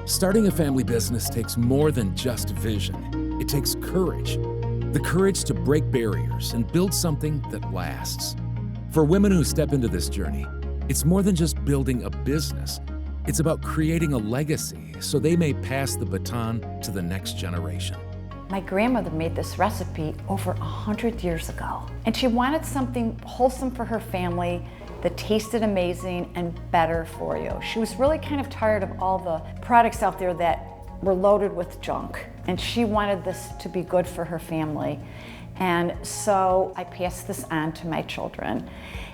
Starting a family business takes more than just vision. It takes courage. The courage to break barriers and build something that lasts. For women who step into this journey, it's more than just building a business. It's about creating a legacy so they may pass the baton to the next generation. My grandmother made this recipe over 100 years ago, and she wanted something wholesome for her family that tasted amazing and better for you. She was really kind of tired of all the products out there that were loaded with junk, and she wanted this to be good for her family. And so I passed this on to my children.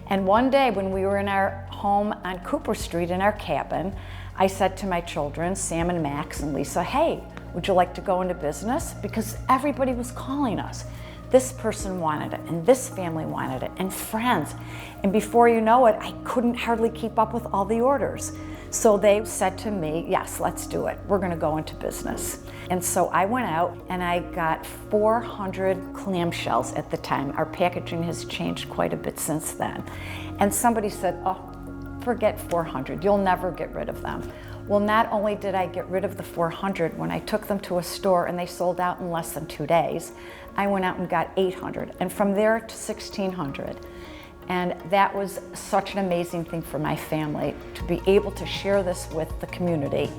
And one day when we were in our home on Cooper Street in our cabin, I said to my children, Sam and Max and Lisa, hey, would you like to go into business? Because everybody was calling us. This person wanted it, and this family wanted it, and friends. And before you know it, I couldn't hardly keep up with all the orders. So they said to me, yes, let's do it. We're gonna go into business. And so I went out and I got 400 clamshells at the time. Our packaging has changed quite a bit since then. And somebody said, oh, forget 400, you'll never get rid of them. Well, not only did I get rid of the 400, when I took them to a store and they sold out in less than 2 days, I went out and got 800, and from there to 1,600. And that was such an amazing thing for my family, to be able to share this with the community.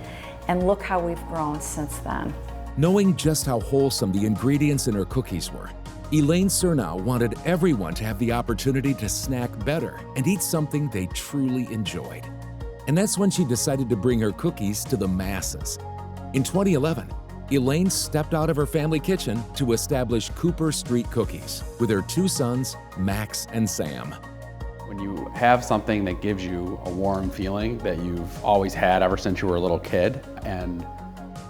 And look how we've grown since then. Knowing just how wholesome the ingredients in her cookies were, Elaine Cernow wanted everyone to have the opportunity to snack better and eat something they truly enjoyed. And that's when she decided to bring her cookies to the masses. In 2011, Elaine stepped out of her family kitchen to establish Cooper Street Cookies with her two sons, Max and Sam. When you have something that gives you a warm feeling that you've always had ever since you were a little kid, and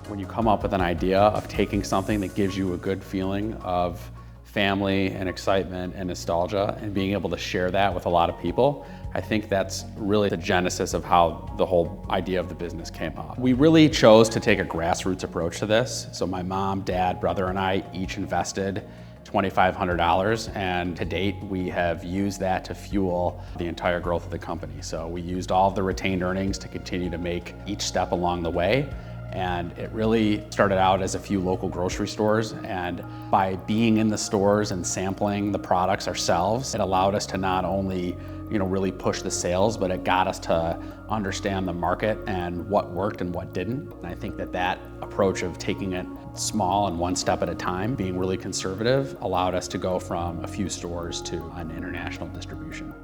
when you come up with an idea of taking something that gives you a good feeling of family and excitement and nostalgia and being able to share that with a lot of people, I think that's really the genesis of how the whole idea of the business came up. We really chose to take a grassroots approach to this. So my mom, dad, brother, and I each invested $2,500, and to date we have used that to fuel the entire growth of the company. So we used all of the retained earnings to continue to make each step along the way. And it really started out as a few local grocery stores, and by being in the stores and sampling the products ourselves, it allowed us to not only really push the sales, but it got us to understand the market and what worked and what didn't. And I think that approach of taking it small and one step at a time, being really conservative, allowed us to go from a few stores to an international distribution.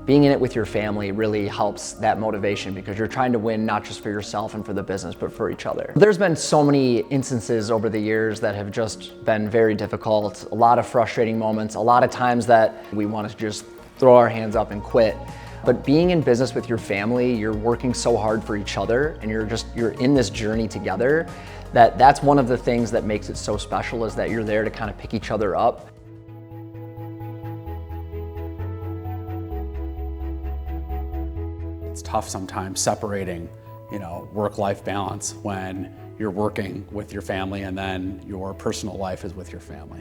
Being in it with your family really helps that motivation, because you're trying to win not just for yourself and for the business, but for each other. There's been so many instances over the years that have just been very difficult, a lot of frustrating moments, a lot of times that we want to just throw our hands up and quit. But being in business with your family, you're working so hard for each other, and you're in this journey together, that's one of the things that makes it so special, is that you're there to kind of pick each other up. It's tough sometimes separating, work-life balance when you're working with your family and then your personal life is with your family.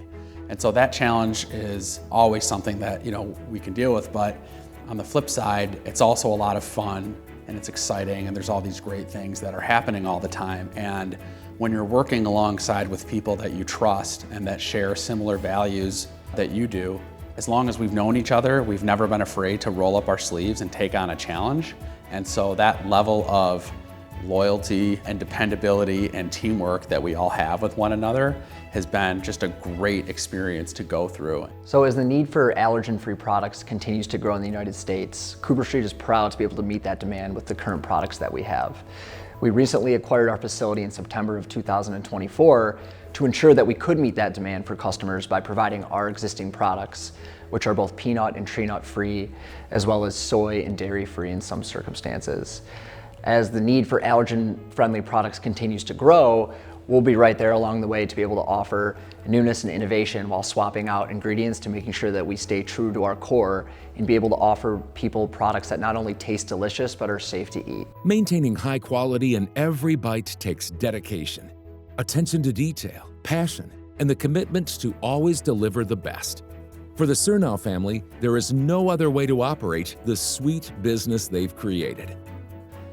And so that challenge is always something that, we can deal with, but on the flip side, it's also a lot of fun and it's exciting, and there's all these great things that are happening all the time. And when you're working alongside with people that you trust and that share similar values that you do, as long as we've known each other, we've never been afraid to roll up our sleeves and take on a challenge. And so that level of loyalty and dependability and teamwork that we all have with one another has been just a great experience to go through. So as the need for allergen-free products continues to grow in the United States, Cooper Street is proud to be able to meet that demand with the current products that we have. We recently acquired our facility in September of 2024 to ensure that we could meet that demand for customers by providing our existing products, which are both peanut and tree nut free, as well as soy and dairy free in some circumstances. As the need for allergen-friendly products continues to grow, we'll be right there along the way to be able to offer newness and innovation while swapping out ingredients to making sure that we stay true to our core and be able to offer people products that not only taste delicious, but are safe to eat. Maintaining high quality in every bite takes dedication, attention to detail, passion, and the commitment to always deliver the best. For the Cernow family, there is no other way to operate the sweet business they've created.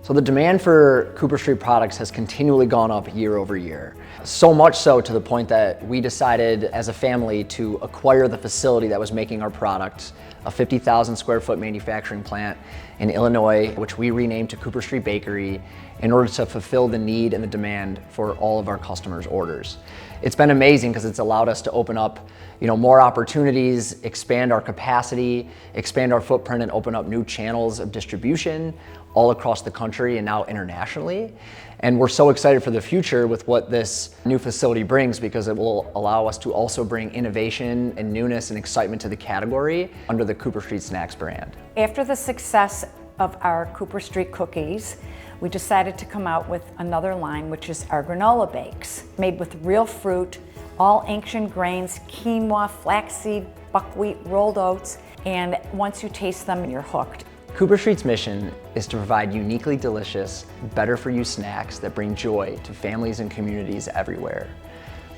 So the demand for Cooper Street products has continually gone up year over year. So much so to the point that we decided as a family to acquire the facility that was making our product, a 50,000 square foot manufacturing plant in Illinois, which we renamed to Cooper Street Bakery, in order to fulfill the need and the demand for all of our customers' orders. It's been amazing because it's allowed us to open up more opportunities, expand our capacity, expand our footprint, and open up new channels of distribution all across the country and now internationally. And we're so excited for the future with what this new facility brings, because it will allow us to also bring innovation and newness and excitement to the category under the Cooper Street Snacks brand. After the success of our Cooper Street cookies, we decided to come out with another line, which is our granola bakes, made with real fruit, all ancient grains, quinoa, flaxseed, buckwheat, rolled oats, and once you taste them, you're hooked. Cooper Street's mission is to provide uniquely delicious, better-for-you snacks that bring joy to families and communities everywhere.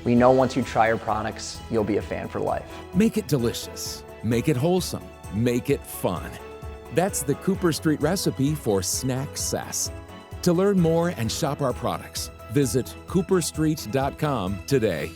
We know once you try our products, you'll be a fan for life. Make it delicious, make it wholesome, make it fun. That's the Cooper Street recipe for Snackcess. To learn more and shop our products, visit cooperstreet.com today.